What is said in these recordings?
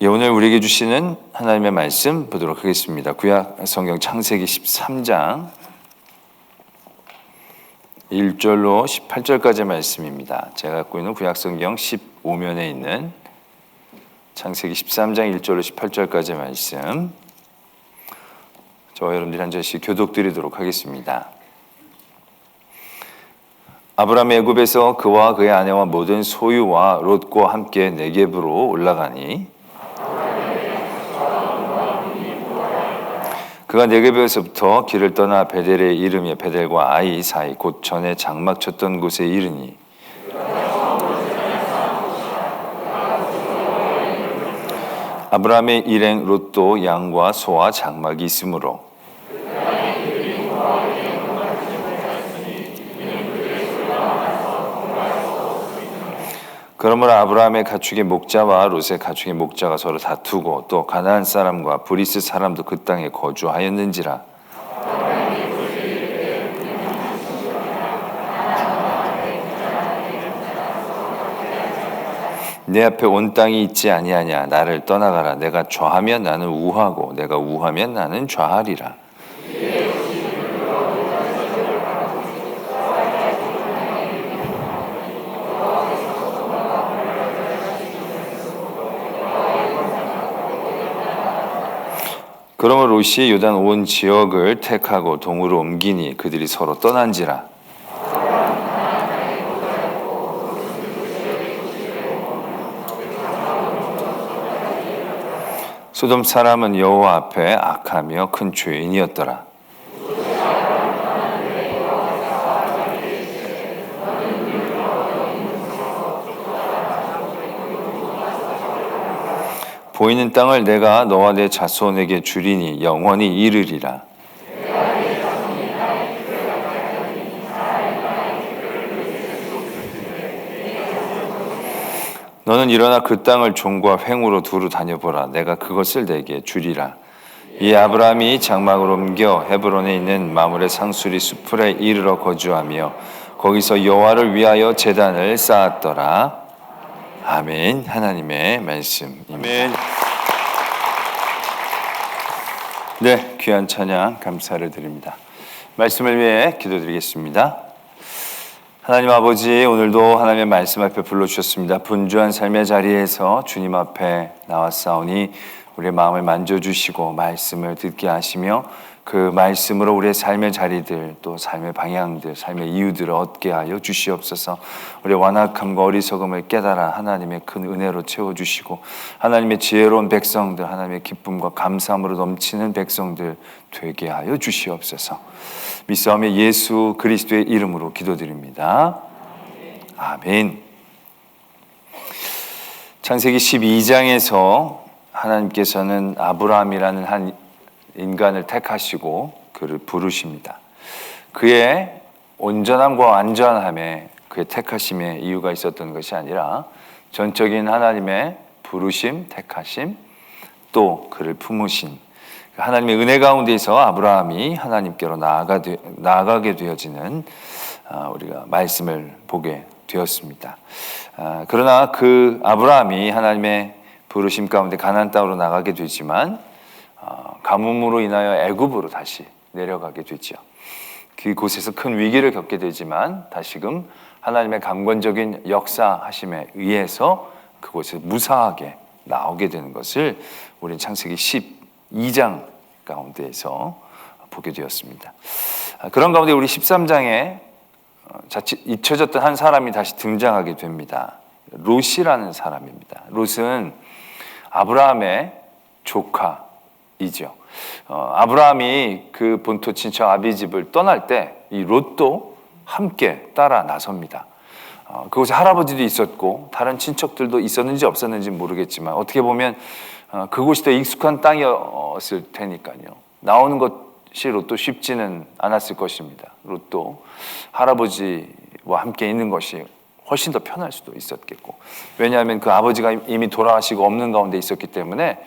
오늘 우리에게 주시는 하나님의 말씀 보도록 하겠습니다. 구약 성경 창세기 13장 1절로 18절까지의 말씀입니다. 제가 갖고 있는 구약 성경 15면에 있는 창세기 13장 1절로 18절까지의 말씀, 저와 여러분들이 한 절씩 교독드리도록 하겠습니다. 아브라함이 애굽에서 그와 그의 아내와 모든 소유와 롯과 함께 네겝으로 올라가니 그가 네겝에서부터 길을 떠나 베델에 이르며 베델과 아이 사이 곧 전에 장막 쳤던 곳에 이르니 아브라함의 일행 롯도 양과 소와 장막이 있으므로 그러므로 아브라함의 가축의 목자와 롯의 가축의 목자가 서로 다투고 또 가나안 사람과 브리스 사람도 그 땅에 거주하였는지라. 내 앞에 온 땅이 있지 아니하냐. 나를 떠나가라. 내가 좌하면 나는 우하고 내가 우하면 나는 좌하리라. 그러므로 롯이 요단 온 지역을 택하고 동으로 옮기니 그들이 서로 떠난지라. 소돔 사람은 여호와 앞에 악하며 큰 죄인이었더라. 보이는 땅을 내가 너와 내 자손에게 주리니 영원히 이르리라. 너는 일어나 그 땅을 종과 횡으로 두루 다녀보라. 내가 그것을 내게 주리라. 이 아브라함이 장막으로 옮겨 헤브론에 있는 마므레 상수리 수풀에 이르러 거주하며 거기서 여호와를 위하여 제단을 쌓았더라. 아멘. 하나님의 말씀입니다. 아멘. 네, 귀한 찬양 감사를 드립니다. 말씀을 위해 기도드리겠습니다. 하나님 아버지, 오늘도 하나님의 말씀 앞에 불러주셨습니다. 분주한 삶의 자리에서 주님 앞에 나왔사오니 우리의 마음을 만져주시고 말씀을 듣게 하시며 그 말씀으로 우리의 삶의 자리들, 또 삶의 방향들, 삶의 이유들을 얻게 하여 주시옵소서. 우리의 완악함과 어리석음을 깨달아 하나님의 큰 은혜로 채워주시고 하나님의 지혜로운 백성들, 하나님의 기쁨과 감사함으로 넘치는 백성들 되게 하여 주시옵소서. 믿사오며 예수 그리스도의 이름으로 기도드립니다. 아멘. 창세기 12장에서 하나님께서는 아브라함이라는 한 인간을 택하시고 그를 부르십니다. 그의 온전함과 완전함에 그의 택하심에 이유가 있었던 것이 아니라 전적인 하나님의 부르심, 택하심, 또 그를 품으신 하나님의 은혜 가운데서 아브라함이 하나님께로 나아가게 되어지는 우리가 말씀을 보게 되었습니다. 그러나 그 아브라함이 하나님의 부르심 가운데 가나안 땅으로 나가게 되지만 가뭄으로 인하여 애굽으로 다시 내려가게 되죠. 그곳에서 큰 위기를 겪게 되지만 다시금 하나님의 강권적인 역사하심에 의해서 그곳에 무사하게 나오게 되는 것을 우리는 창세기 12장 가운데에서 보게 되었습니다. 그런 가운데 우리 13장에 자칫 잊혀졌던 한 사람이 다시 등장하게 됩니다. 롯이라는 사람입니다. 롯은 아브라함의 조카이죠. 아브라함이 그 본토 친척 아비집을 떠날 때 이 롯도 함께 따라 나섭니다. 그곳에 할아버지도 있었고 다른 친척들도 있었는지 없었는지 모르겠지만 어떻게 보면 그곳이 더 익숙한 땅이었을 테니까요. 나오는 것이 롯도 쉽지는 않았을 것입니다. 롯도 할아버지와 함께 있는 것이 훨씬 더 편할 수도 있었겠고, 왜냐하면 그 아버지가 이미 돌아가시고 없는 가운데 있었기 때문에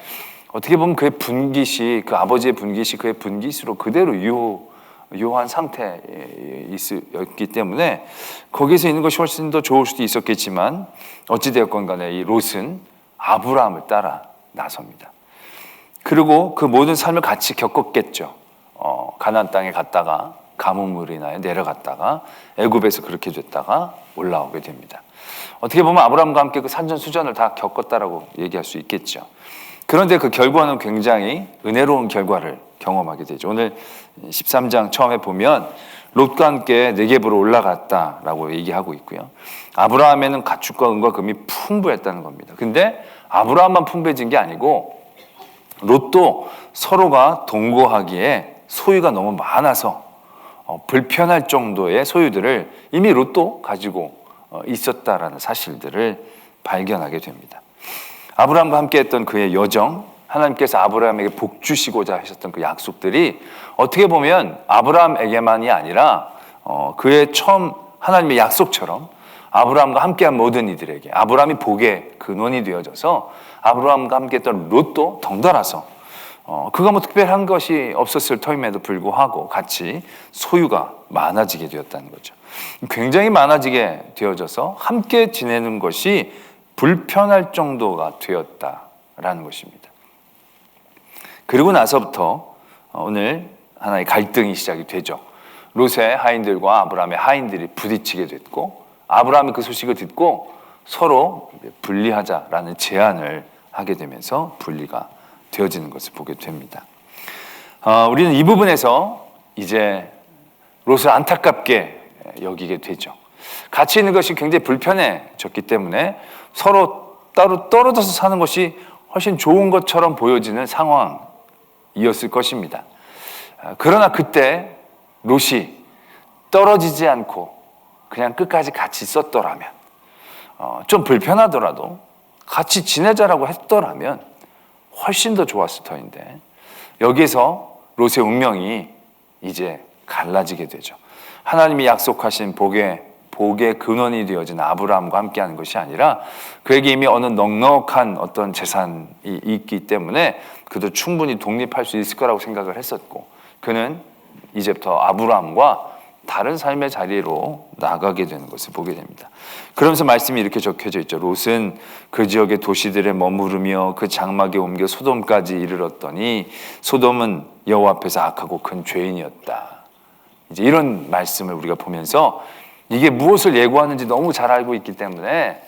어떻게 보면 그의 분깃이, 그 아버지의 분깃이 그의 분깃으로 그대로 유효한 상태였기 때문에 거기서 있는 것이 훨씬 더 좋을 수도 있었겠지만 어찌되었건 간에 이 롯은 아브라함을 따라 나섭니다. 그리고 그 모든 삶을 같이 겪었겠죠. 가나안 땅에 갔다가 가뭄으로 인하여 내려갔다가 애굽에서 그렇게 됐다가 올라오게 됩니다. 어떻게 보면 아브라함과 함께 그 산전수전을 다 겪었다라고 얘기할 수 있겠죠. 그런데 그 결과는 굉장히 은혜로운 결과를 경험하게 되죠. 오늘 13장 처음에 보면 롯과 함께 네겝으로 올라갔다라고 얘기하고 있고요. 아브라함에는 가축과 은과 금이 풍부했다는 겁니다. 근데 아브라함만 풍부해진 게 아니고 롯도 서로가 동거하기에 소유가 너무 많아서 불편할 정도의 소유들을 이미 롯도 가지고 있었다라는 사실들을 발견하게 됩니다. 아브라함과 함께 했던 그의 여정, 하나님께서 아브라함에게 복 주시고자 하셨던 그 약속들이 어떻게 보면 아브라함에게만이 아니라 그의 처음 하나님의 약속처럼 아브라함과 함께한 모든 이들에게 아브라함이 복의 근원이 되어져서 아브라함과 함께했던 롯도 덩달아서 그가 뭐 특별한 것이 없었을 터임에도 불구하고 같이 소유가 많아지게 되었다는 거죠. 굉장히 많아지게 되어져서 함께 지내는 것이 불편할 정도가 되었다라는 것입니다. 그리고 나서부터 오늘 하나의 갈등이 시작이 되죠. 롯의 하인들과 아브라함의 하인들이 부딪히게 됐고 아브라함이 그 소식을 듣고 서로 분리하자라는 제안을 하게 되면서 분리가 되어지는 것을 보게 됩니다. 우리는 이 부분에서 이제 롯을 안타깝게 여기게 되죠. 같이 있는 것이 굉장히 불편해졌기 때문에 서로 따로 떨어져서 사는 것이 훨씬 좋은 것처럼 보여지는 상황이었을 것입니다. 그러나 그때 롯이 떨어지지 않고 그냥 끝까지 같이 있었더라면, 좀 불편하더라도 같이 지내자라고 했더라면 훨씬 더 좋았을 터인데 여기에서 롯의 운명이 이제 갈라지게 되죠. 하나님이 약속하신 복의 근원이 되어진 아브라함과 함께하는 것이 아니라 그에게 이미 어느 넉넉한 어떤 재산이 있기 때문에 그도 충분히 독립할 수 있을 거라고 생각을 했었고 그는 이제부터 아브라함과 다른 삶의 자리로 나가게 되는 것을 보게 됩니다. 그러면서 말씀이 이렇게 적혀져 있죠. 롯은 그 지역의 도시들에 머무르며 그 장막에 옮겨 소돔까지 이르렀더니 소돔은 여호와 앞에서 악하고 큰 죄인이었다. 이제 이런 말씀을 우리가 보면서 이게 무엇을 예고하는지 너무 잘 알고 있기 때문에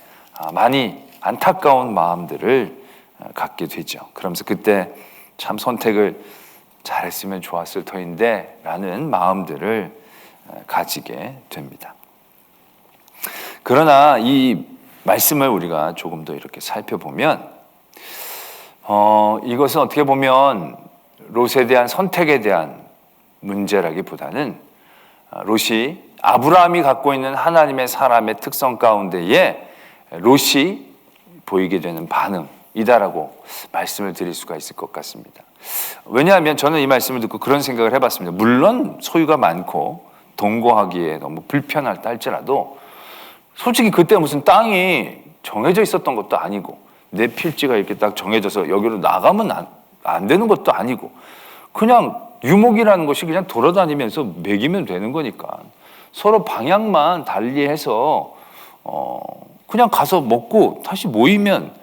많이 안타까운 마음들을 갖게 되죠. 그러면서 그때 참 선택을 잘했으면 좋았을 터인데 라는 마음들을 가지게 됩니다. 그러나 이 말씀을 우리가 조금 더 이렇게 살펴보면 이것은 어떻게 보면 롯에 대한 선택에 대한 문제라기보다는 롯이 아브라함이 갖고 있는 하나님의 사람의 특성 가운데에 롯이 보이게 되는 반응이다라고 말씀을 드릴 수가 있을 것 같습니다. 왜냐하면 저는 이 말씀을 듣고 그런 생각을 해봤습니다. 물론 소유가 많고 동거하기에 너무 불편할다 할지라도 솔직히 그때 무슨 땅이 정해져 있었던 것도 아니고 내 필지가 이렇게 딱 정해져서 여기로 나가면 안 되는 것도 아니고 그냥 유목이라는 것이 그냥 돌아다니면서 먹이면 되는 거니까 서로 방향만 달리해서 그냥 가서 먹고 다시 모이면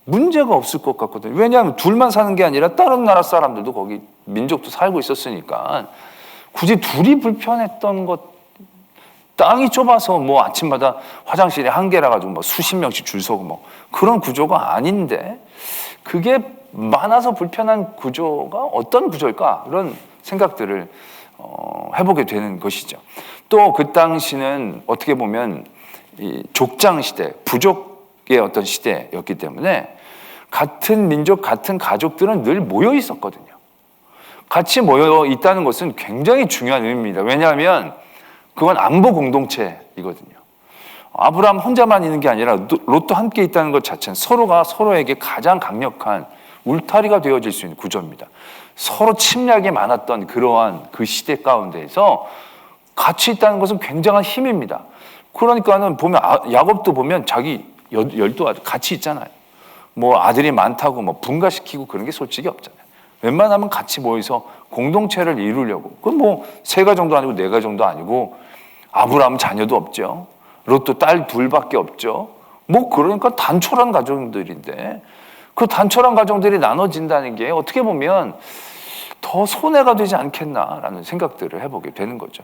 문제가 없을 것 같거든요. 왜냐하면 둘만 사는 게 아니라 다른 나라 사람들도 거기 민족도 살고 있었으니까 굳이 둘이 불편했던 것, 땅이 좁아서 뭐 아침마다 화장실에 한 개라 가지고 뭐 수십 명씩 줄 서고 뭐 그런 구조가 아닌데 그게 많아서 불편한 구조가 어떤 구조일까? 이런 생각들을 해보게 되는 것이죠. 또 그 당시는 어떻게 보면 이 족장 시대, 부족의 어떤 시대였기 때문에 같은 민족, 같은 가족들은 늘 모여 있었거든요. 같이 모여 있다는 것은 굉장히 중요한 의미입니다. 왜냐하면 그건 안보 공동체이거든요. 아브라함 혼자만 있는 게 아니라 롯도 함께 있다는 것 자체는 서로가 서로에게 가장 강력한 울타리가 되어질 수 있는 구조입니다. 서로 침략이 많았던 그러한 그 시대 가운데에서 같이 있다는 것은 굉장한 힘입니다. 그러니까는 보면 야곱도 보면 자기 12 같이 있잖아요. 뭐 아들이 많다고 뭐 분가시키고 그런 게 솔직히 없잖아요. 웬만하면 같이 모여서 공동체를 이루려고. 그건 뭐 3가 정도 아니고 4가 정도 아니고 아브라함 자녀도 없죠. 롯도 딸 2밖에 없죠. 뭐 그러니까 단촐한 가족들인데 그 단촐한 가정들이 나눠진다는 게 어떻게 보면 더 손해가 되지 않겠나라는 생각들을 해보게 되는 거죠.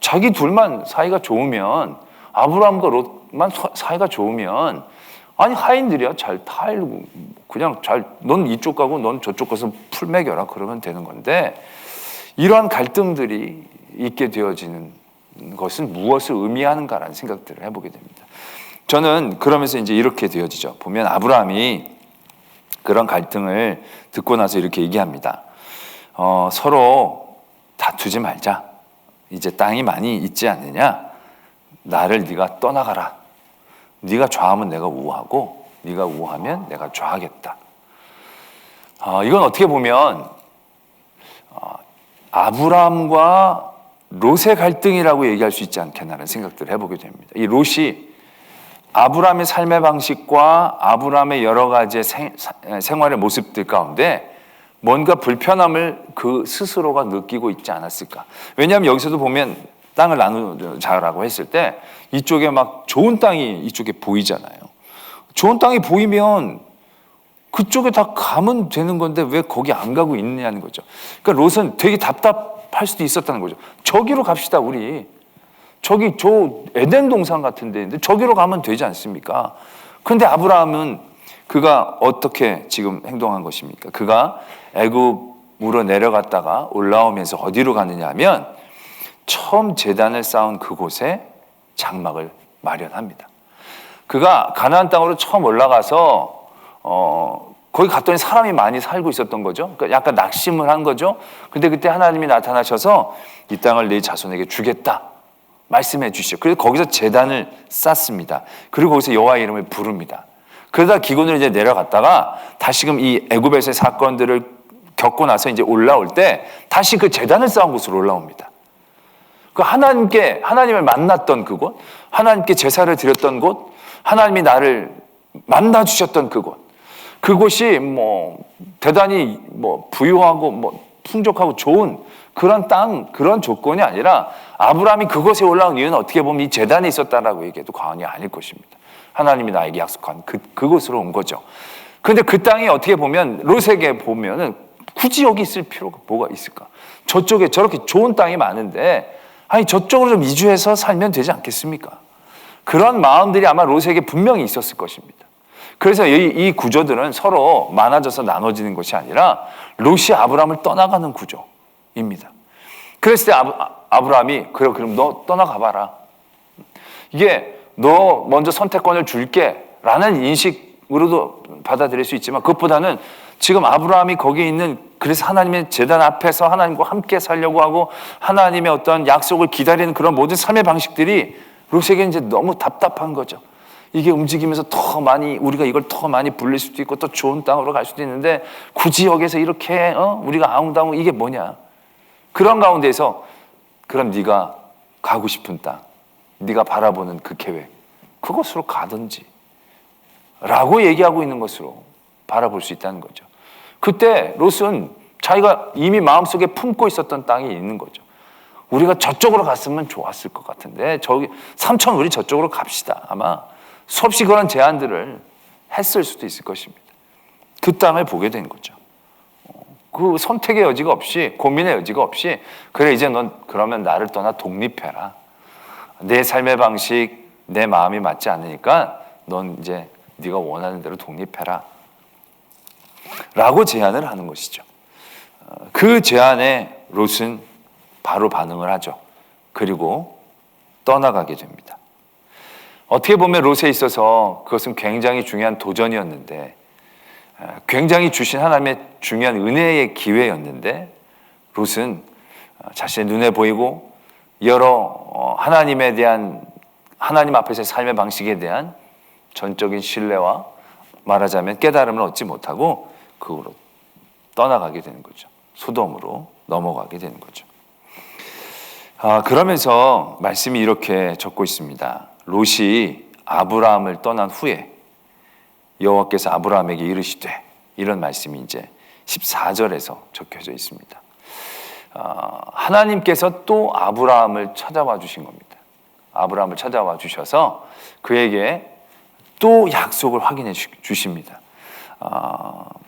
자기 둘만 사이가 좋으면, 아브라함과 롯만 사이가 좋으면, 아니 하인들이야 잘 타일고 그냥 넌 이쪽 가고 넌 저쪽 가서 풀 매겨라 그러면 되는 건데, 이러한 갈등들이 있게 되어지는 것은 무엇을 의미하는가라는 생각들을 해보게 됩니다. 저는 그러면서 이제 이렇게 되어지죠. 보면 아브라함이 그런 갈등을 듣고 나서 이렇게 얘기합니다. 서로 다투지 말자. 이제 땅이 많이 있지 않느냐? 나를 네가 떠나가라. 네가 좌하면 내가 우하고 네가 우하면 내가 좌하겠다. 이건 어떻게 보면 아브라함과 롯의 갈등이라고 얘기할 수 있지 않겠나라는 생각들을 해보게 됩니다. 이 롯이 아브라함의 삶의 방식과 아브라함의 여러 가지 생활의 모습들 가운데 뭔가 불편함을 그 스스로가 느끼고 있지 않았을까. 왜냐하면 여기서도 보면 땅을 나누자라고 했을 때 이쪽에 막 좋은 땅이 이쪽에 보이잖아요. 좋은 땅이 보이면 그쪽에 다 가면 되는 건데 왜 거기 안 가고 있느냐는 거죠. 그러니까 롯은 되게 답답할 수도 있었다는 거죠. 저기로 갑시다 우리. 저기 저 에덴 동산 같은 데인데 저기로 가면 되지 않습니까? 그런데 아브라함은 그가 어떻게 지금 행동한 것입니까? 그가 애굽으로 내려갔다가 올라오면서 어디로 가느냐 하면 처음 제단을 쌓은 그곳에 장막을 마련합니다. 그가 가나안 땅으로 처음 올라가서 거기 갔더니 사람이 많이 살고 있었던 거죠. 그러니까 약간 낙심을 한 거죠. 근데 그때 하나님이 나타나셔서 이 땅을 네 자손에게 주겠다 말씀해 주시죠. 그래서 거기서 제단을 쌓습니다. 그리고 거기서 여호와의 이름을 부릅니다. 그러다 기근으로 이제 내려갔다가 다시금 이 애굽에서의 사건들을 겪고 나서 이제 올라올 때 다시 그 제단을 쌓은 곳으로 올라옵니다. 그 하나님을 만났던 그곳, 하나님께 제사를 드렸던 곳, 하나님이 나를 만나 주셨던 그곳이 대단히 부유하고 풍족하고 좋은 그런 땅, 그런 조건이 아니라 아브라함이 그곳에 올라온 이유는 어떻게 보면 이 제단에 있었다라고 얘기해도 과언이 아닐 것입니다. 하나님이 나에게 약속한 그곳으로 온 거죠. 그런데 그 땅이 어떻게 보면 롯에게 보면은 굳이 여기 있을 필요가 뭐가 있을까? 저쪽에 저렇게 좋은 땅이 많은데 아니 저쪽으로 좀 이주해서 살면 되지 않겠습니까? 그런 마음들이 아마 롯에게 분명히 있었을 것입니다. 그래서 이 구조들은 서로 많아져서 나눠지는 것이 아니라 롯이 아브라함을 떠나가는 구조입니다. 그랬을 때 아브라함이 그럼 너 떠나가봐라. 이게 너 먼저 선택권을 줄게 라는 인식으로도 받아들일 수 있지만 그것보다는 지금 아브라함이 거기에 있는 그래서 하나님의 제단 앞에서 하나님과 함께 살려고 하고 하나님의 어떤 약속을 기다리는 그런 모든 삶의 방식들이 롯에게 이제 너무 답답한 거죠. 이게 움직이면서 더 많이 우리가 이걸 더 많이 불릴 수도 있고 또 좋은 땅으로 갈 수도 있는데 굳이 여기서 이렇게 우리가 아웅다웅 이게 뭐냐. 그런 가운데서 그럼 네가 가고 싶은 땅 네가 바라보는 그 계획 그것으로 가든지 라고 얘기하고 있는 것으로 바라볼 수 있다는 거죠. 그때 롯은 자기가 이미 마음속에 품고 있었던 땅이 있는 거죠. 우리가 저쪽으로 갔으면 좋았을 것 같은데 저기 삼촌 우리 저쪽으로 갑시다. 아마 수없이 그런 제안들을 했을 수도 있을 것입니다. 그 땅을 보게 된 거죠. 그 선택의 여지가 없이 고민의 여지가 없이 그래 이제 넌 그러면 나를 떠나 독립해라. 내 삶의 방식 내 마음이 맞지 않으니까 넌 이제 네가 원하는 대로 독립해라 라고 제안을 하는 것이죠. 그 제안에 롯은 바로 반응을 하죠. 그리고 떠나가게 됩니다. 어떻게 보면 롯에 있어서 그것은 굉장히 중요한 도전이었는데 굉장히 주신 하나님의 중요한 은혜의 기회였는데 롯은 자신의 눈에 보이고 여러 하나님에 대한 하나님 앞에서의 삶의 방식에 대한 전적인 신뢰와 말하자면 깨달음을 얻지 못하고 그으로 떠나가게 되는 거죠. 소돔으로 넘어가게 되는 거죠. 그러면서 말씀이 이렇게 적고 있습니다. 롯이 아브라함을 떠난 후에 여호와께서 아브라함에게 이르시되 이런 말씀이 이제 14절에서 적혀져 있습니다. 하나님께서 또 아브라함을 찾아와 주신 겁니다. 아브라함을 찾아와 주셔서 그에게 또 약속을 확인해 주십니다.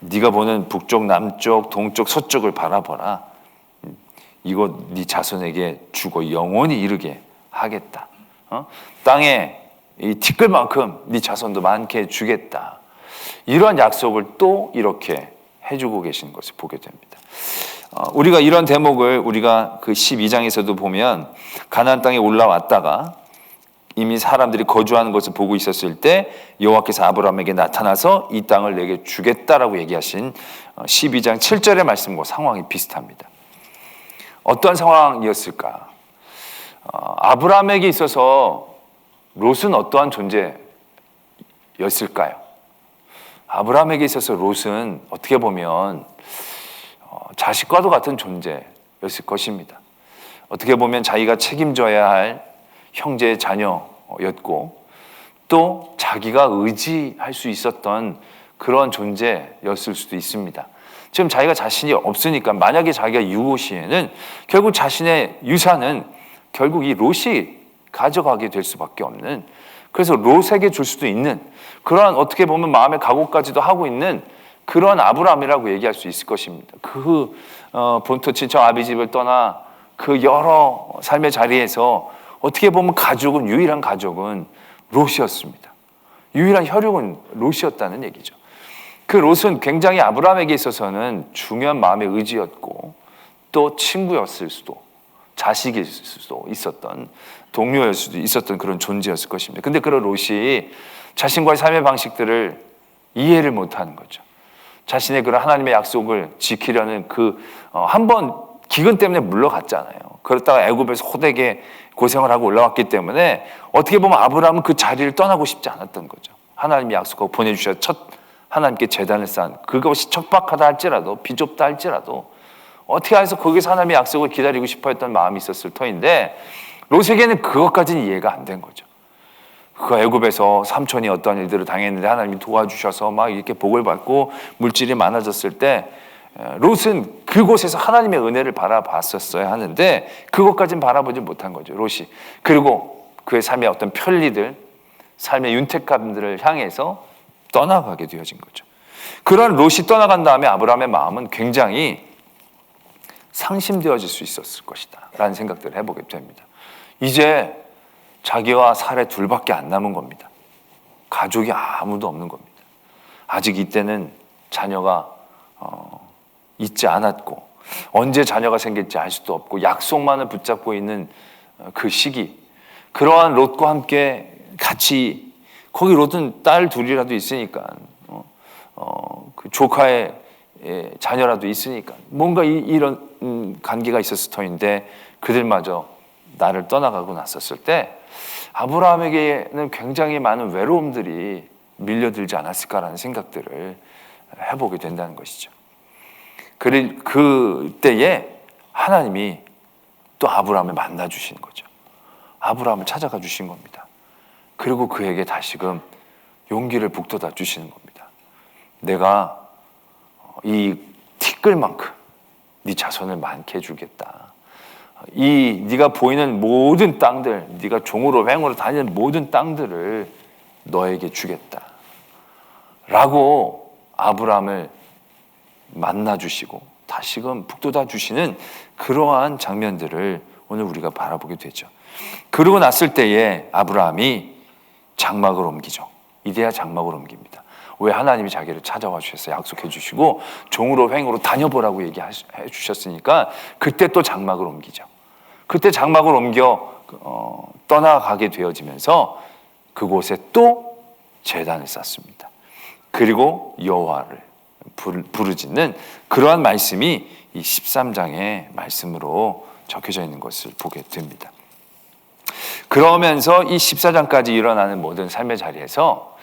네가 보는 북쪽, 남쪽, 동쪽, 서쪽을 바라보라. 이거 네 자손에게 주고 영원히 이르게 하겠다. 땅에 이 티끌만큼 네 자손도 많게 주겠다. 이런 약속을 또 이렇게 해주고 계시는 것을 보게 됩니다. 우리가 이런 대목을 우리가 그 12장에서도 보면 가나안 땅에 올라왔다가 이미 사람들이 거주하는 것을 보고 있었을 때 여호와께서 아브라함에게 나타나서 이 땅을 내게 주겠다라고 얘기하신 12장 7절의 말씀과 상황이 비슷합니다. 어떤 상황이었을까? 아브라함에게 있어서 롯은 어떠한 존재였을까요? 아브라함에게 있어서 롯은 어떻게 보면 자식과도 같은 존재였을 것입니다. 어떻게 보면 자기가 책임져야 할 형제의 자녀였고 또 자기가 의지할 수 있었던 그런 존재였을 수도 있습니다. 지금 자기가 자신이 없으니까 만약에 자기가 유고 시에는 결국 자신의 유산은 결국 이 롯이 가져가게 될 수밖에 없는, 그래서 롯에게 줄 수도 있는 그러한 어떻게 보면 마음의 각오까지도 하고 있는 그런 아브라함이라고 얘기할 수 있을 것입니다. 그 본토 친척 아비집을 떠나 그 여러 삶의 자리에서 어떻게 보면 가족은, 유일한 가족은 롯이었습니다. 유일한 혈육은 롯이었다는 얘기죠. 그 롯은 굉장히 아브라함에게 있어서는 중요한 마음의 의지였고 또 친구였을 수도, 자식일 수도 있었던, 동료일 수도 있었던 그런 존재였을 것입니다. 근데 그런 롯이 자신과의 삶의 방식들을 이해를 못하는 거죠. 자신의 그런 하나님의 약속을 지키려는 한 번 기근 때문에 물러갔잖아요. 그러다가 애굽에서 호되게 고생을 하고 올라왔기 때문에 어떻게 보면 아브라함은 그 자리를 떠나고 싶지 않았던 거죠. 하나님이 약속하고 보내주셔서 첫 하나님께 제단을 쌓은, 그것이 척박하다 할지라도 비좁다 할지라도 어떻게 해서 거기서 하나님의 약속을 기다리고 싶어 했던 마음이 있었을 터인데 롯에게는 그것까지는 이해가 안 된 거죠. 그 애굽에서 삼촌이 어떤 일들을 당했는데 하나님이 도와주셔서 막 이렇게 복을 받고 물질이 많아졌을 때 롯은 그곳에서 하나님의 은혜를 바라봤었어야 하는데 그것까지는 바라보지 못한 거죠, 롯이. 그리고 그의 삶의 어떤 편리들, 삶의 윤택감들을 향해서 떠나가게 되어진 거죠. 그런 롯이 떠나간 다음에 아브라함의 마음은 굉장히 상심되어질 수 있었을 것이다 라는 생각들을 해보게 됩니다. 이제 자기와 사례 둘밖에 안 남은 겁니다. 가족이 아무도 없는 겁니다. 아직 이때는 자녀가 있지 않았고 언제 자녀가 생길지 알 수도 없고 약속만을 붙잡고 있는 그 시기, 그러한 롯과 함께 같이, 거기 롯은 딸 둘이라도 있으니까 그 조카의 자녀라도 있으니까 뭔가 이런 관계가 있었을 터인데 그들마저 나를 떠나가고 났었을 때 아브라함에게는 굉장히 많은 외로움들이 밀려들지 않았을까라는 생각들을 해보게 된다는 것이죠. 그때에 하나님이 또 아브라함을 만나 주신 거죠. 아브라함을 찾아가 주신 겁니다. 그리고 그에게 다시금 용기를 북돋아 주시는 겁니다. 내가 이 티끌만큼 네 자손을 많게 해주겠다. 이 네가 보이는 모든 땅들, 네가 종으로 횡으로 다니는 모든 땅들을 너에게 주겠다 라고 아브라함을 만나 주시고 다시금 북돋아 주시는 그러한 장면들을 오늘 우리가 바라보게 되죠. 그러고 났을 때에 아브라함이 장막을 옮기죠. 이제야 장막을 옮깁니다. 왜? 하나님이 자기를 찾아와 주셔서 약속해 주시고 종으로 횡으로 다녀보라고 얘기해 주셨으니까 그때 또 장막을 옮기죠. 그때 장막을 옮겨 떠나가게 되어지면서 그곳에 또 제단을 쌓습니다. 그리고 여호와를 부르짖는 그러한 말씀이 이 13장의 말씀으로 적혀져 있는 것을 보게 됩니다. 그러면서 이 14장까지 일어나는 모든 삶의 자리에서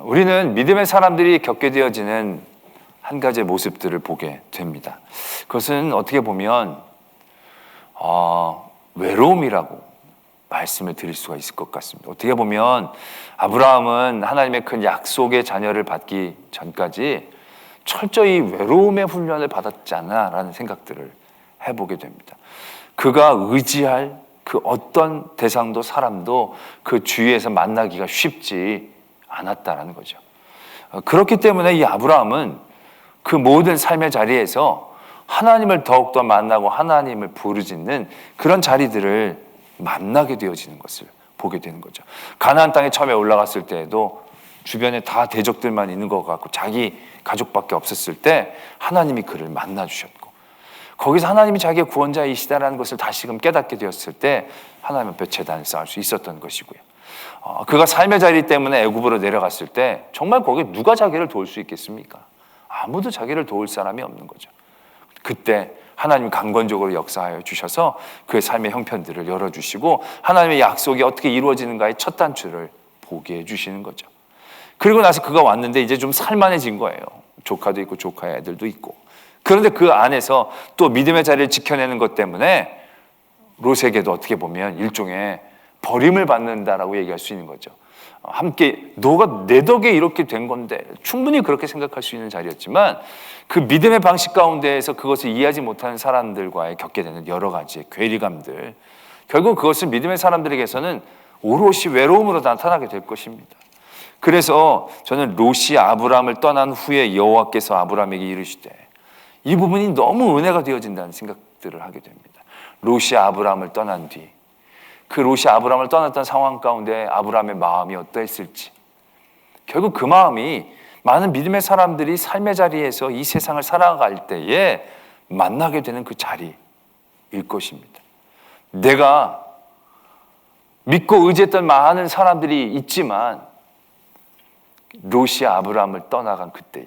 우리는 믿음의 사람들이 겪게 되어지는 한 가지의 모습들을 보게 됩니다. 그것은 어떻게 보면 외로움이라고 말씀을 드릴 수가 있을 것 같습니다. 어떻게 보면 아브라함은 하나님의 큰 약속의 자녀를 받기 전까지 철저히 외로움의 훈련을 받았지 않나라는 생각들을 해보게 됩니다. 그가 의지할 그 어떤 대상도 사람도 그 주위에서 만나기가 쉽지 않았다라는 거죠. 그렇기 때문에 이 아브라함은 그 모든 삶의 자리에서 하나님을 더욱더 만나고 하나님을 부르짖는 그런 자리들을 만나게 되어지는 것을 보게 되는 거죠. 가나안 땅에 처음에 올라갔을 때에도 주변에 다 대적들만 있는 것 같고 자기 가족밖에 없었을 때 하나님이 그를 만나 주셨고, 거기서 하나님이 자기의 구원자이시다라는 것을 다시금 깨닫게 되었을 때 하나님 앞에 제단을 쌓을 수 있었던 것이고요. 그가 삶의 자리 때문에 애굽으로 내려갔을 때 정말 거기에 누가 자기를 도울 수 있겠습니까? 아무도 자기를 도울 사람이 없는 거죠. 그때 하나님이 강권적으로 역사하여 주셔서 그의 삶의 형편들을 열어주시고 하나님의 약속이 어떻게 이루어지는가의 첫 단추를 보게 해주시는 거죠. 그리고 나서 그가 왔는데 이제 좀 살만해진 거예요. 조카도 있고 조카의 애들도 있고. 그런데 그 안에서 또 믿음의 자리를 지켜내는 것 때문에 롯에게도 어떻게 보면 일종의 버림을 받는다라고 얘기할 수 있는 거죠. 함께 너가 내 덕에 이렇게 된 건데, 충분히 그렇게 생각할 수 있는 자리였지만 그 믿음의 방식 가운데에서 그것을 이해하지 못하는 사람들과의 겪게 되는 여러 가지의 괴리감들, 결국 그것은 믿음의 사람들에게서는 오롯이 외로움으로 나타나게 될 것입니다. 그래서 저는 롯이 아브라함을 떠난 후에 여호와께서 아브라함에게 이르시되, 이 부분이 너무 은혜가 되어진다는 생각들을 하게 됩니다. 롯이 아브라함을 떠난 뒤, 그 롯이 아브라함을 떠났던 상황 가운데 아브라함의 마음이 어떠했을지, 결국 그 마음이 많은 믿음의 사람들이 삶의 자리에서 이 세상을 살아갈 때에 만나게 되는 그 자리일 것입니다. 내가 믿고 의지했던 많은 사람들이 있지만 롯이 아브라함을 떠나간 그때에,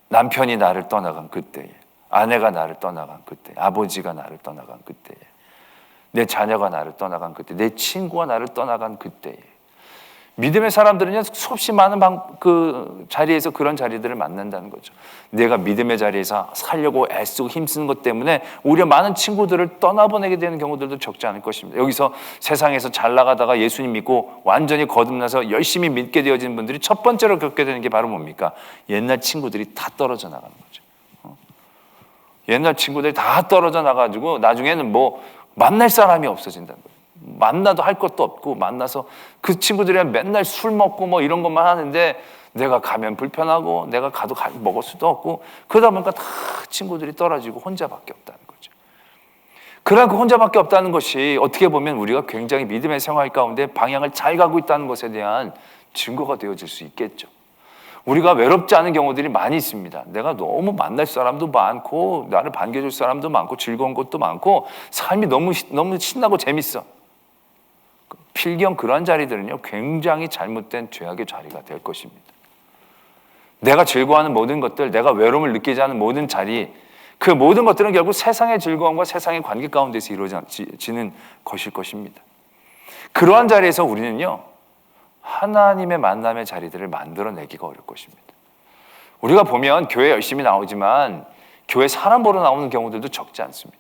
남편이 나를 떠나간 그때에, 아내가 나를 떠나간 그때, 아버지가 나를 떠나간 그때에, 내 자녀가 나를 떠나간 그때, 내 친구가 나를 떠나간 그때에, 믿음의 사람들은요 수없이 많은 그 자리에서 그런 자리들을 만난다는 거죠. 내가 믿음의 자리에서 살려고 애쓰고 힘쓰는 것 때문에 오히려 많은 친구들을 떠나보내게 되는 경우들도 적지 않을 것입니다. 여기서 세상에서 잘 나가다가 예수님 믿고 완전히 거듭나서 열심히 믿게 되어진 분들이 첫 번째로 겪게 되는 게 바로 뭡니까? 옛날 친구들이 다 떨어져 나가는 거죠. 옛날 친구들이 다 떨어져 나가지고 나중에는 뭐 만날 사람이 없어진다는 거예요. 만나도 할 것도 없고, 만나서 그 친구들이랑 맨날 술 먹고 뭐 이런 것만 하는데 내가 가면 불편하고 내가 가도 먹을 수도 없고, 그러다 보니까 다 친구들이 떨어지고 혼자밖에 없다는 거죠. 그러나 그 혼자밖에 없다는 것이 어떻게 보면 우리가 굉장히 믿음의 생활 가운데 방향을 잘 가고 있다는 것에 대한 증거가 되어질 수 있겠죠. 우리가 외롭지 않은 경우들이 많이 있습니다. 내가 너무 만날 사람도 많고 나를 반겨줄 사람도 많고 즐거운 것도 많고 삶이 너무 신나고 재밌어. 필경 그러한 자리들은요 굉장히 잘못된 죄악의 자리가 될 것입니다. 내가 즐거워하는 모든 것들, 내가 외로움을 느끼지 않는 모든 자리, 그 모든 것들은 결국 세상의 즐거움과 세상의 관계 가운데서 이루어지는 것일 것입니다. 그러한 자리에서 우리는요 하나님의 만남의 자리들을 만들어내기가 어려울 것입니다. 우리가 보면 교회 열심히 나오지만 교회 사람 보러 나오는 경우들도 적지 않습니다.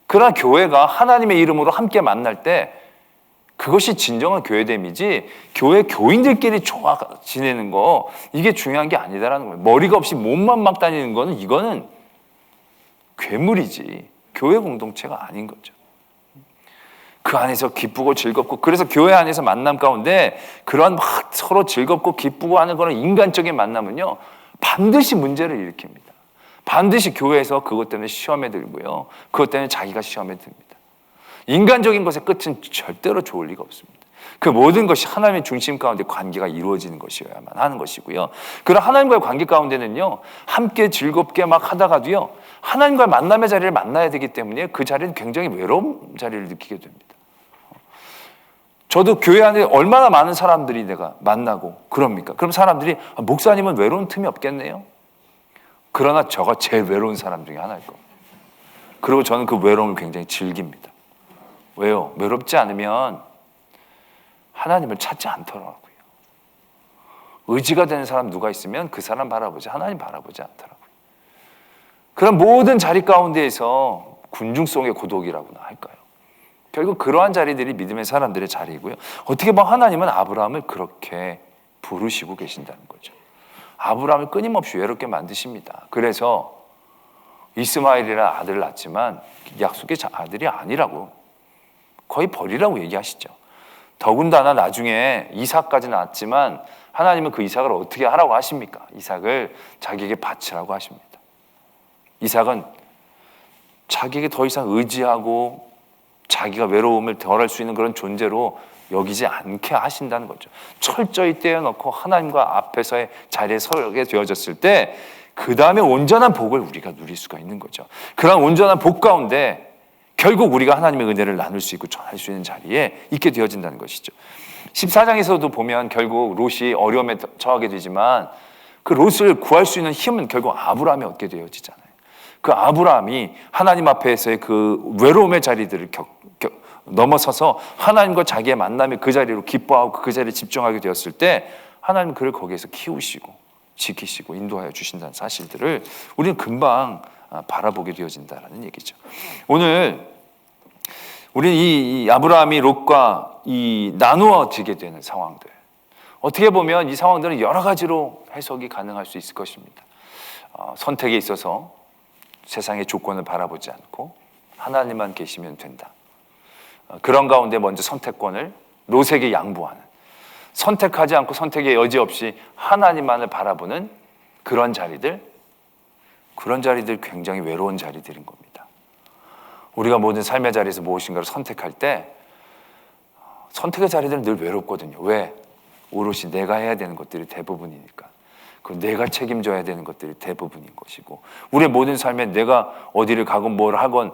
그러나 교회가 하나님의 이름으로 함께 만날 때 그것이 진정한 교회됨이지, 교회 교인들끼리 좋아 지내는 거 이게 중요한 게 아니다라는 거예요. 머리가 없이 몸만 막 다니는 거는 이거는 괴물이지 교회 공동체가 아닌 거죠. 그 안에서 기쁘고 즐겁고, 그래서 교회 안에서 만남 가운데 그러한 막 서로 즐겁고 기쁘고 하는 그런 인간적인 만남은요 반드시 문제를 일으킵니다. 반드시 교회에서 그것 때문에 시험에 들고요, 그것 때문에 자기가 시험에 듭니다. 인간적인 것의 끝은 절대로 좋을 리가 없습니다. 그 모든 것이 하나님의 중심 가운데 관계가 이루어지는 것이어야만 하는 것이고요. 그런 하나님과의 관계 가운데는요 함께 즐겁게 막 하다가도요 하나님과의 만남의 자리를 만나야 되기 때문에 그 자리는 굉장히 외로운 자리를 느끼게 됩니다. 저도 교회 안에 얼마나 많은 사람들이 내가 만나고 그럽니까? 그럼 사람들이 목사님은 외로운 틈이 없겠네요. 그러나 저가 제일 외로운 사람 중에 하나일 겁니다. 그리고 저는 그 외로움을 굉장히 즐깁니다. 왜요? 외롭지 않으면 하나님을 찾지 않더라고요. 의지가 되는 사람 누가 있으면 그 사람 바라보지 하나님 바라보지 않더라고요. 그런 모든 자리 가운데에서 군중성의 고독이라고나 할까요? 결국 그러한 자리들이 믿음의 사람들의 자리이고요. 어떻게 보면 하나님은 아브라함을 그렇게 부르시고 계신다는 거죠. 아브라함을 끊임없이 외롭게 만드십니다. 그래서 이스마엘이라는 아들을 낳지만 약속의 아들이 아니라고, 거의 버리라고 얘기하시죠. 더군다나 나중에 이삭까지 낳았지만 하나님은 그 이삭을 어떻게 하라고 하십니까? 이삭을 자기에게 바치라고 하십니다. 이삭은 자기에게 더 이상 의지하고 자기가 외로움을 덜할 수 있는 그런 존재로 여기지 않게 하신다는 거죠. 철저히 떼어놓고 하나님과 앞에서의 자리에 서게 되어졌을 때 그 다음에 온전한 복을 우리가 누릴 수가 있는 거죠. 그런 온전한 복 가운데 결국 우리가 하나님의 은혜를 나눌 수 있고 전할 수 있는 자리에 있게 되어진다는 것이죠. 14장에서도 보면 결국 롯이 어려움에 처하게 되지만 그 롯을 구할 수 있는 힘은 결국 아브라함이 얻게 되어지잖아요. 그 아브라함이 하나님 앞에서의 그 외로움의 자리들을 넘어서서 하나님과 자기의 만남의 그 자리로 기뻐하고 그 자리에 집중하게 되었을 때 하나님은 그를 거기에서 키우시고 지키시고 인도하여 주신다는 사실들을 우리는 금방 바라보게 되어진다는 얘기죠. 오늘 우리는 이 아브라함이 롯과 이 나누어지게 되는 상황들, 어떻게 보면 이 상황들은 여러 가지로 해석이 가능할 수 있을 것입니다. 선택에 있어서 세상의 조건을 바라보지 않고 하나님만 계시면 된다. 그런 가운데 먼저 선택권을 롯에게 양보하는, 선택하지 않고 선택의 여지 없이 하나님만을 바라보는 그런 자리들 굉장히 외로운 자리들인 겁니다. 우리가 모든 삶의 자리에서 무엇인가를 선택할 때 선택의 자리들은 늘 외롭거든요. 왜? 오롯이 내가 해야 되는 것들이 대부분이니까. 그 내가 책임져야 되는 것들이 대부분인 것이고, 우리의 모든 삶에 내가 어디를 가건 뭘 하건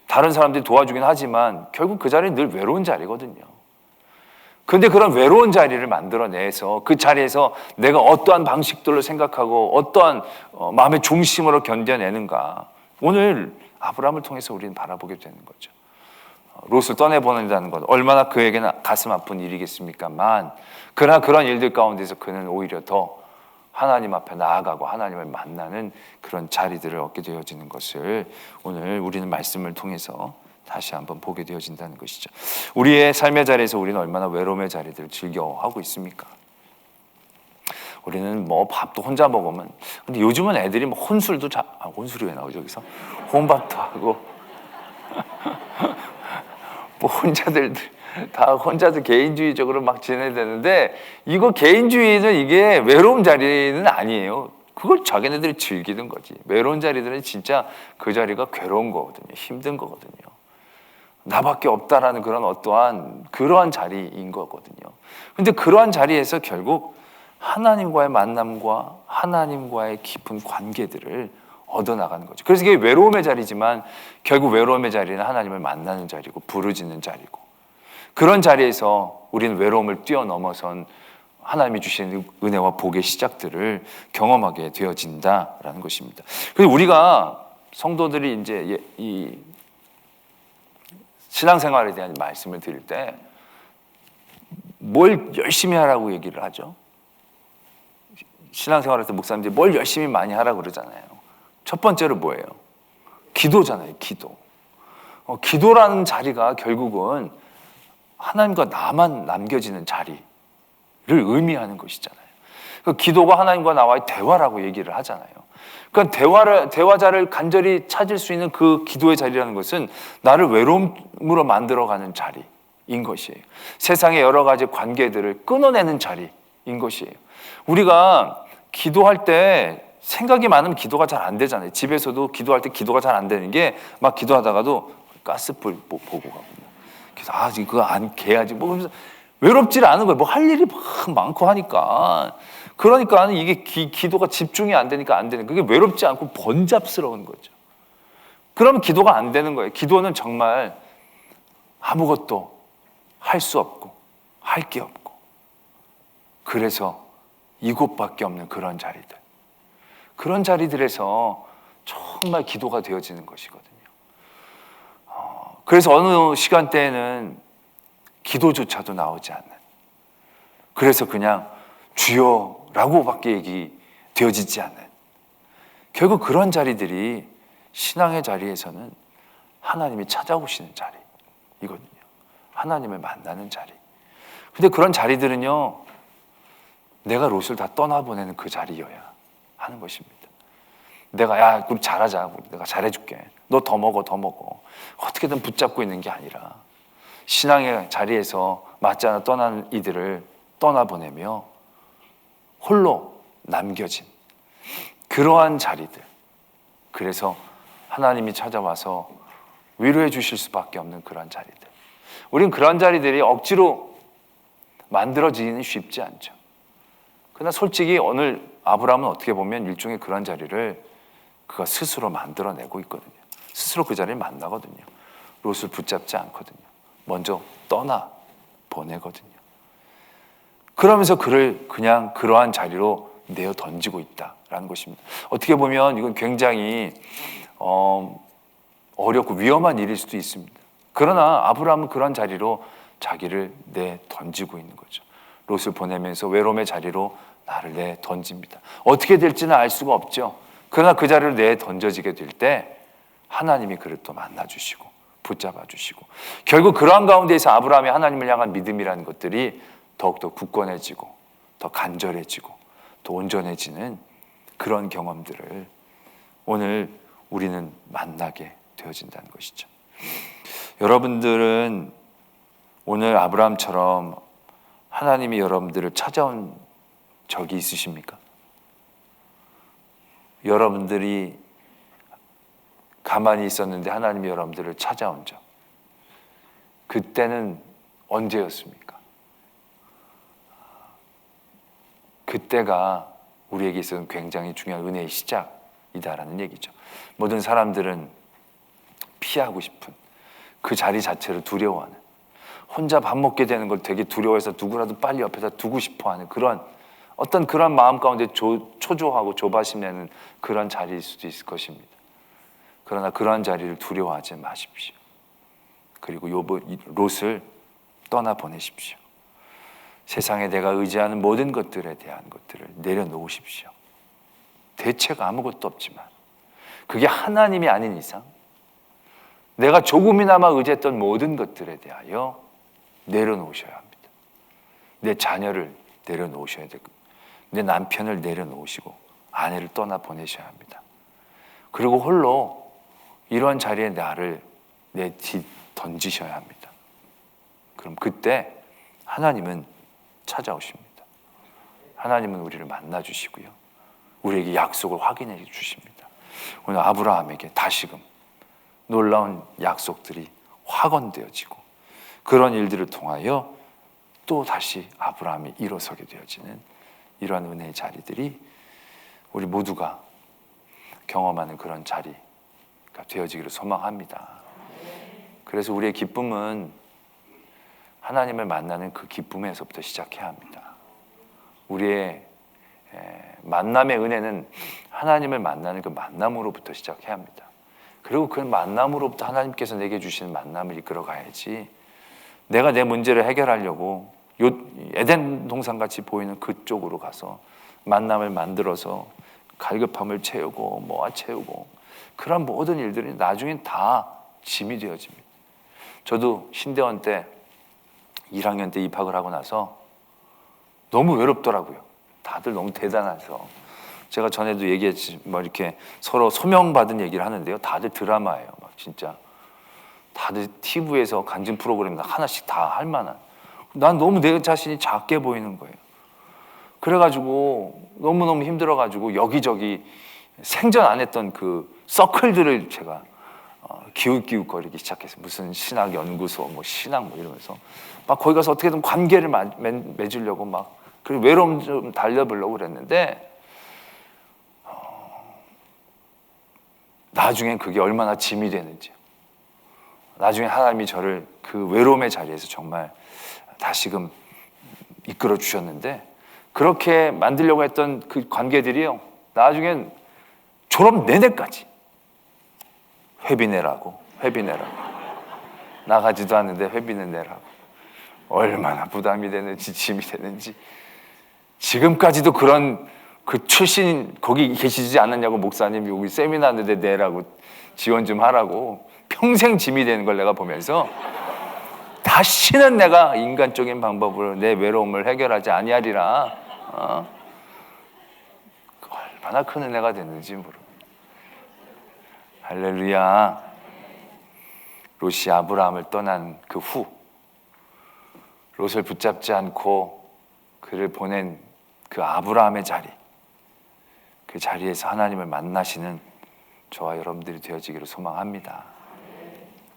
다른 사람들이 도와주긴 하지만 결국 그 자리는 늘 외로운 자리거든요. 그런데 그런 외로운 자리를 만들어내서 그 자리에서 내가 어떠한 방식들로 생각하고 어떠한 마음의 중심으로 견뎌내는가, 오늘 아브라함을 통해서 우리는 바라보게 되는 거죠. 롯을 떠내보낸다는 것 얼마나 그에게는 가슴 아픈 일이겠습니까만, 그러나 그런 일들 가운데서 그는 오히려 더 하나님 앞에 나아가고 하나님을 만나는 그런 자리들을 얻게 되어지는 것을 오늘 우리는 말씀을 통해서 다시 한번 보게 되어진다는 것이죠. 우리의 삶의 자리에서 우리는 얼마나 외로움의 자리들을 즐겨하고 있습니까? 우리는 뭐 밥도 혼자 먹으면, 근데 요즘은 애들이 뭐 혼술도 혼술이 왜 나오죠 여기서? 혼밥도 하고 뭐 혼자들 개인주의적으로 막 지내되는데, 이거 개인주의는 이게 외로운 자리는 아니에요. 그걸 자기네들이 즐기는 거지. 외로운 자리들은 진짜 그 자리가 괴로운 거거든요. 힘든 거거든요. 나밖에 없다라는 그런 어떠한 그러한 자리인 거거든요. 근데 그러한 자리에서 결국 하나님과의 만남과 하나님과의 깊은 관계들을 얻어나가는 거죠. 그래서 이게 외로움의 자리지만 결국 외로움의 자리는 하나님을 만나는 자리고 부르짖는 자리고, 그런 자리에서 우리는 외로움을 뛰어넘어선 하나님이 주시는 은혜와 복의 시작들을 경험하게 되어진다라는 것입니다. 그래서 우리가 성도들이 이제 이 신앙생활에 대한 말씀을 드릴 때 뭘 열심히 하라고 얘기를 하죠? 신앙생활할 때 목사님들이 뭘 열심히 많이 하라고 그러잖아요. 첫 번째로 뭐예요? 기도잖아요. 기도. 기도라는 자리가 결국은 하나님과 나만 남겨지는 자리를 의미하는 것이잖아요. 그 기도가 하나님과 나와의 대화라고 얘기를 하잖아요. 그러니까 대화자를 간절히 찾을 수 있는 그 기도의 자리라는 것은 나를 외로움으로 만들어가는 자리인 것이에요. 세상의 여러 가지 관계들을 끊어내는 자리인 것이에요. 우리가 기도할 때 생각이 많으면 기도가 잘 안 되잖아요. 집에서도 기도할 때 기도가 잘 안 되는 게, 막 기도하다가도 가스불 보고 가고, 그래서 이거 안 개야지 뭐, 그러면서 외롭지를 않은 거예요. 뭐 할 일이 막 많고 하니까. 그러니까 이게 기도가 집중이 안 되니까 안 되는, 그게 외롭지 않고 번잡스러운 거죠. 그러면 기도가 안 되는 거예요. 기도는 정말 아무것도 할 수 없고 할 게 없고, 그래서 이곳밖에 없는 그런 자리들, 그런 자리들에서 정말 기도가 되어지는 것이거든요. 그래서 어느 시간대에는 기도조차도 나오지 않는, 그래서 그냥 주여라고밖에 얘기되어지지 않는, 결국 그런 자리들이 신앙의 자리에서는 하나님이 찾아오시는 자리이거든요. 하나님을 만나는 자리. 근데 그런 자리들은요, 내가 롯을 다 떠나보내는 그 자리여야 하는 것입니다. 내가 그럼 잘하자, 내가 잘해줄게, 너 더 먹어 어떻게든 붙잡고 있는 게 아니라, 신앙의 자리에서 맞지 않아 떠나는 이들을 떠나보내며 홀로 남겨진 그러한 자리들. 그래서 하나님이 찾아와서 위로해 주실 수밖에 없는 그러한 자리들. 우린 그런 자리들이 억지로 만들어지기는 쉽지 않죠. 그러나 솔직히 오늘 아브라함은 어떻게 보면 일종의 그런 자리를 그가 스스로 만들어내고 있거든요. 스스로 그 자리를 만나거든요. 롯을 붙잡지 않거든요. 먼저 떠나 보내거든요. 그러면서 그를 그냥 그러한 자리로 내어 던지고 있다라는 것입니다. 어떻게 보면 이건 굉장히 어렵고 위험한 일일 수도 있습니다. 그러나 아브라함은 그런 자리로 자기를 내 던지고 있는 거죠. 롯을 보내면서 외로움의 자리로 나를 내 던집니다. 어떻게 될지는 알 수가 없죠. 그러나 그 자리로 내 던져지게 될 때 하나님이 그를 또 만나주시고 붙잡아 주시고, 결국 그러한 가운데에서 아브라함의 하나님을 향한 믿음이라는 것들이 더욱더 굳건해지고 더 간절해지고 더 온전해지는 그런 경험들을 오늘 우리는 만나게 되어진다는 것이죠. 여러분들은 오늘 아브라함처럼 하나님이 여러분들을 찾아온 적이 있으십니까? 여러분들이 가만히 있었는데 하나님이 여러분들을 찾아온 적, 그때는 언제였습니까? 그때가 우리에게 있어서는 굉장히 중요한 은혜의 시작이다라는 얘기죠. 모든 사람들은 피하고 싶은 그 자리 자체를 두려워하는, 혼자 밥 먹게 되는 걸 되게 두려워해서 누구라도 빨리 옆에다 두고 싶어하는 그런 어떤 그런 마음 가운데 초조하고 조바심 내는 그런 자리일 수도 있을 것입니다. 그러나 그러한 자리를 두려워하지 마십시오. 그리고 롯을 떠나보내십시오. 세상에 내가 의지하는 모든 것들에 대한 것들을 내려놓으십시오. 대체가 아무것도 없지만 그게 하나님이 아닌 이상 내가 조금이나마 의지했던 모든 것들에 대하여 내려놓으셔야 합니다. 내 자녀를 내려놓으셔야 되고, 내 남편을 내려놓으시고 아내를 떠나보내셔야 합니다. 그리고 홀로 이러한 자리에 나를 던지셔야 합니다. 그럼 그때 하나님은 찾아오십니다. 하나님은 우리를 만나주시고요, 우리에게 약속을 확인해 주십니다. 오늘 아브라함에게 다시금 놀라운 약속들이 확언되어지고 그런 일들을 통하여 또 다시 아브라함이 일어서게 되어지는 이러한 은혜의 자리들이 우리 모두가 경험하는 그런 자리가 되어지기를 소망합니다. 그래서 우리의 기쁨은 하나님을 만나는 그 기쁨에서부터 시작해야 합니다. 우리의 만남의 은혜는 하나님을 만나는 그 만남으로부터 시작해야 합니다. 그리고 그 만남으로부터 하나님께서 내게 주시는 만남을 이끌어 가야지, 내가 내 문제를 해결하려고 에덴 동산같이 보이는 그쪽으로 가서 만남을 만들어서 갈급함을 채우고 모아채우고 그런 모든 일들이 나중엔 다 짐이 되어집니다. 저도 신대원 때 1학년 때 입학을 하고 나서 너무 외롭더라고요. 다들 너무 대단해서. 제가 전에도 얘기했지, 이렇게 서로 소명받은 얘기를 하는데요, 다들 드라마예요. 진짜 다들 TV에서 간증 프로그램 하나씩 다 할 만한. 난 너무 내 자신이 작게 보이는 거예요. 그래가지고 너무너무 힘들어가지고 여기저기 생전 안 했던 그 서클들을 제가 기웃기웃거리기 시작했어요. 무슨 신학연구소, 신학 이러면서 막 거기 가서 어떻게든 관계를 맺으려고 그리고 외로움 좀 달래보려고 그랬는데 나중엔 그게 얼마나 짐이 되는지, 나중에 하나님이 저를 그 외로움의 자리에서 정말 다시금 이끌어 주셨는데, 그렇게 만들려고 했던 그 관계들이요, 나중엔 졸업 내내까지 회비 내라고 나가지도 않는데 회비는 내라고, 얼마나 부담이 되는지 짐이 되는지. 지금까지도 그런 그 출신 거기 계시지 않았냐고, 목사님 여기 세미나 하는데 내라고, 지원 좀 하라고 평생 짐이 되는 걸 내가 보면서 다시는 내가 인간적인 방법으로 내 외로움을 해결하지 아니하리라. 얼마나 큰 은혜가 됐는지 모르고. 할렐루야. 롯이 아브라함을 떠난 그 후 롯을 붙잡지 않고 그를 보낸 그 아브라함의 자리, 그 자리에서 하나님을 만나시는 저와 여러분들이 되어지기를 소망합니다.